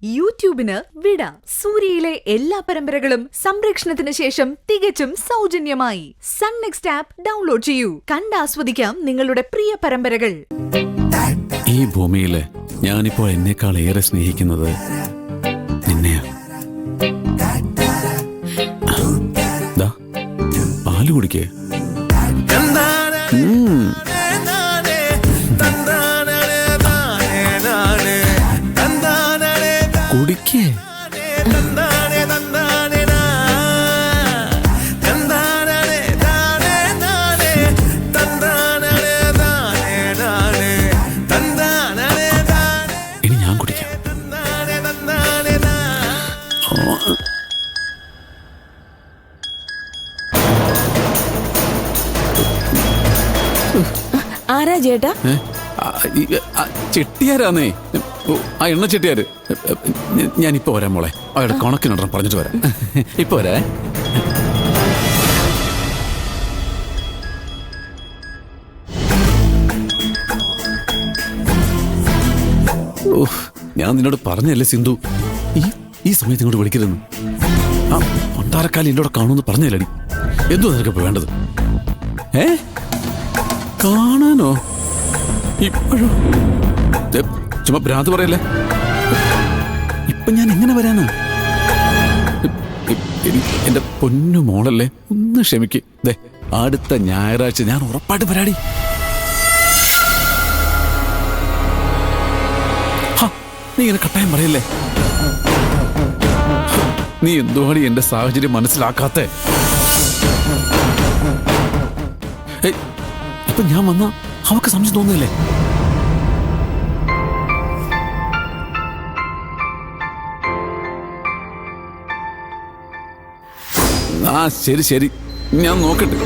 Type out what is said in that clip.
യൂട്യൂബിന് വിട. സൂര്യയിലെ എല്ലാ പരമ്പരകളും സംരക്ഷണത്തിന് ശേഷം തികച്ചും സൗജന്യമായി സൺ നെക്സ്റ്റ് ആപ്പ് ഡൗൺലോഡ് ചെയ്യൂ. കണ്ടാസ്വദിക്കാം നിങ്ങളുടെ പ്രിയ പരമ്പരകൾ. ഈ ഭൂമിയില് ഞാനിപ്പോൾ എന്നെക്കാൾ ഏറെ സ്നേഹിക്കുന്നത് നിന്നെയാ. പാല് കുടിക്കേ. കുടിക്കേ. ഇനി ഞാൻ കുടിക്കാം. ആരാ ചേട്ടാ? ചെട്ടിയാരാന്നേ. ആ എണ്ണ ചെട്ടിയാര്. ഞാനിപ്പോ വരാം മോളെ. അവരുടെ കണക്കിനുണ്ടെന്ന് പറഞ്ഞിട്ട് വരാം. ഇപ്പൊ വരാ. ഞാൻ നിന്നോട് പറഞ്ഞല്ലേ സിന്ധു, ഈ സമയത്ത് ഇങ്ങോട്ട് വിളിക്കരുതെന്ന്. ആ ഒണ്ടാരക്കാലി എൻ്റെ കൂടെ കാണുമെന്ന് പറഞ്ഞല്ലേടി. എന്തോ നിനക്കിപ്പോ വേണ്ടത്? കാണാനോ? ഇപ്പോഴും ചുമ്മാ ഭ്രാന്ത് പറയല്ലേ. ഇപ്പൊ ഞാൻ എങ്ങനെ വരാനാ? എന്റെ പൊന്നു മോളല്ലേ, ഒന്ന് ക്ഷമിക്ക്. ദേ അടുത്ത ഞായറാഴ്ച ഞാൻ ഉറപ്പായിട്ട് വരാടി. നീ ഇങ്ങനെ കട്ടായം പറയല്ലേ. നീ എന്തുവാടി എന്റെ സാഹചര്യം മനസ്സിലാക്കാത്തെ? ഇപ്പൊ ഞാൻ വന്ന അവക്ക് സംശയം തോന്നുന്നില്ലേ? ആ ശരി ശരി, ഞാൻ നോക്കട്ടെ.